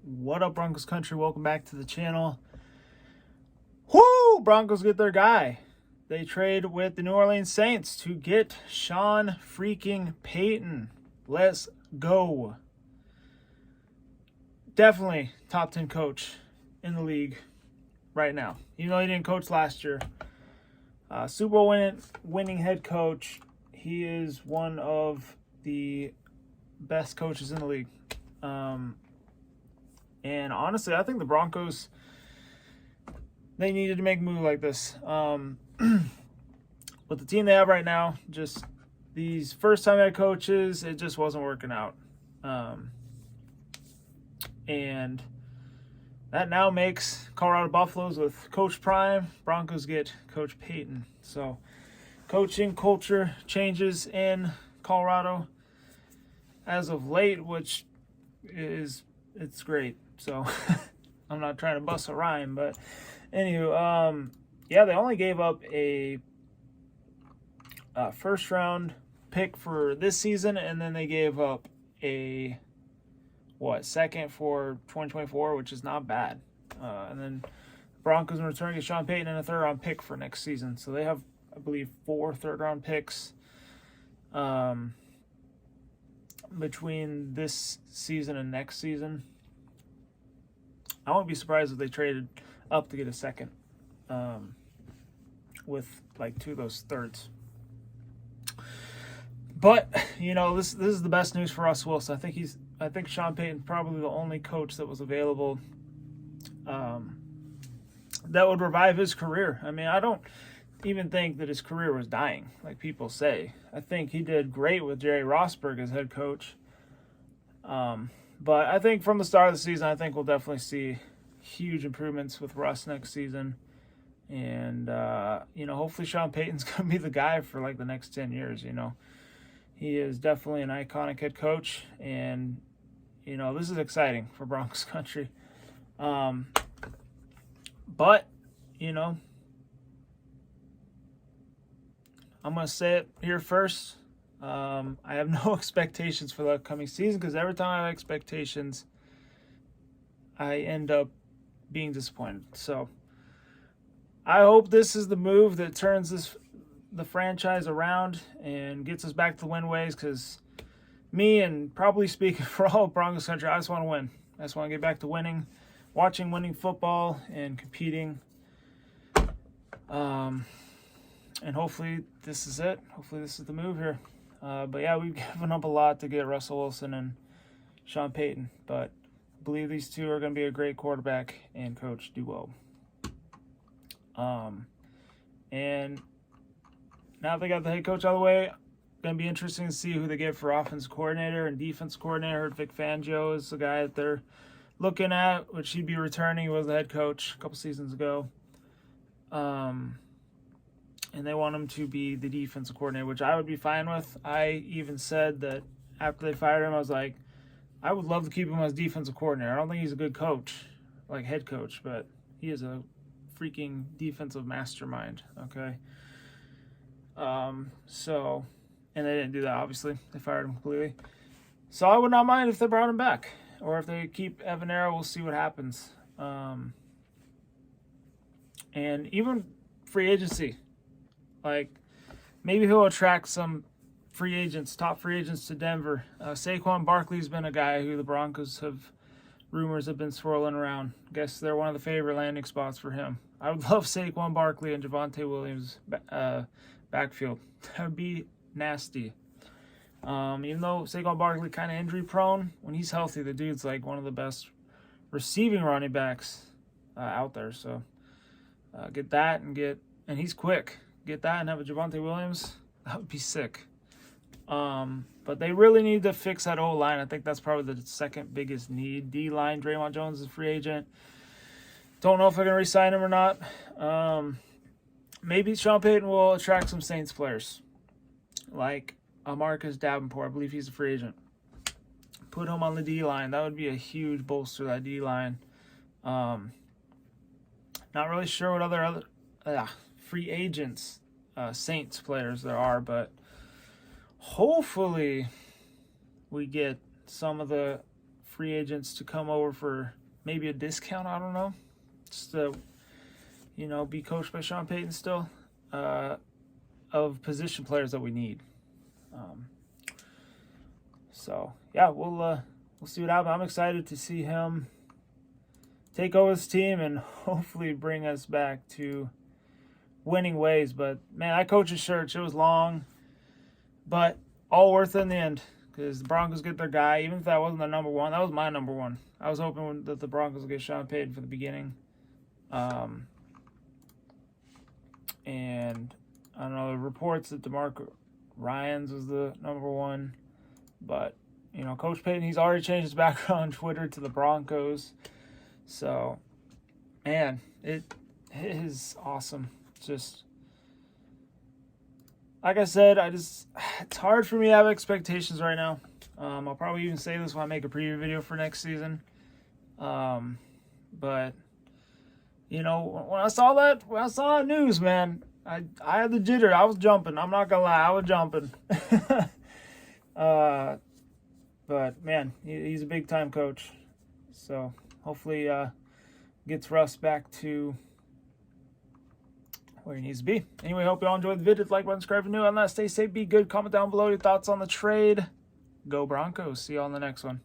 What up, Broncos country? Welcome back to the channel. Whoo! Broncos get their guy. They trade with the New Orleans Saints to get Sean freaking Payton. Let's go. Definitely top 10 coach in the league right now. Even though he didn't coach last year. Super Bowl winning head coach. He is one of the best coaches in the league. And honestly, I think the Broncos, they needed to make a move like this. With the team they have right now, just these first-time head coaches, it just wasn't working out. And that now makes Colorado Buffaloes with Coach Prime. Broncos get Coach Payton. So coaching culture changes in Colorado as of late, which it's great. So I'm not trying to bust a rhyme, but anywho, yeah, they only gave up a first round pick for this season, and then they gave up a second for 2024, which is not bad. And then Broncos in return get Sean Payton and a third round pick for next season. So they have, I believe, 4 third round picks between this season and next season. I wouldn't be surprised if they traded up to get a second with like 2 of those thirds. But, you know, this is the best news for Russ Wilson. I think Sean Payton's probably the only coach that was available that would revive his career. I mean, I don't even think that his career was dying, like people say. I think he did great with Jerry Rossberg as head coach. But I think from the start of the season, I think we'll definitely see huge improvements with Russ next season. And, you know, hopefully Sean Payton's going to be the guy for like the next 10 years, you know. He is definitely an iconic head coach. And, you know, this is exciting for Broncos country. But, you know, I'm going to say it here first. I have no expectations for the upcoming season because every time I have expectations, I end up being disappointed. So I hope this is the move that turns the franchise around and gets us back to the win ways, because me, and probably speaking for all Broncos country, I just want to win. I just want to get back to winning, watching winning football and competing. And hopefully this is it. Hopefully this is the move here. But yeah, we've given up a lot to get Russell Wilson and Sean Payton. But I believe these two are going to be a great quarterback and coach duo. And now they got the head coach out of the way, going to be interesting to see who they get for offense coordinator and defense coordinator. I heard Vic Fangio is the guy that they're looking at, which he'd be returning. He was the head coach a couple seasons ago. And they want him to be the defensive coordinator, which I would be fine with. I even said that after they fired him, I was like, I would love to keep him as defensive coordinator. I don't think he's a good coach, like head coach, but he is a freaking defensive mastermind, okay? And they didn't do that, obviously. They fired him completely. So I would not mind if they brought him back. Or if they keep Evan Era, we'll see what happens. And even free agency. Like, maybe he'll attract some free agents, top free agents to Denver. Saquon Barkley's been a guy who the Broncos rumors have been swirling around. I guess they're one of the favorite landing spots for him. I would love Saquon Barkley and Javonte Williams backfield. That would be nasty. Even though Saquon Barkley kind of injury prone, when he's healthy, the dude's like one of the best receiving running backs out there. So get that and he's quick. Get that and have a Javonte Williams. That would be sick. But they really need to fix that O-line. I think that's probably the second biggest need. D-line, Draymond Jones is a free agent. Don't know if they're going to re-sign him or not. Maybe Sean Payton will attract some Saints players. Like Marcus Davenport. I believe he's a free agent. Put him on the D-line. That would be a huge bolster, that D-line. Not really sure what other free agents, Saints players there are, but hopefully we get some of the free agents to come over for maybe a discount. I don't know, just to be coached by Sean Payton still, of position players that we need. So yeah, we'll see what happens. I'm excited to see him take over this team and hopefully bring us back to winning ways. But man, I coach's search, it was long, but all worth it in the end, because the Broncos get their guy. Even if that wasn't the number one, that was my number one. I was hoping that the Broncos would get Sean Payton for the beginning. And I don't know, the reports that DeMarco Ryans was the number one, but Coach Payton, he's already changed his background on Twitter to the Broncos. So, man, it is awesome. Just like I said, it's hard for me to have expectations right now. I'll probably even say this when I make a preview video for next season. But when I saw that news, man, I had the jitter. I was jumping. I'm not gonna lie, I was jumping. But man, he's a big time coach. So hopefully gets Russ back to where he needs to be. Anyway, hope you all enjoyed the video. Like button, subscribe if you're new. On that, stay safe, be good. Comment down below your thoughts on the trade. Go Broncos. See you all in the next one.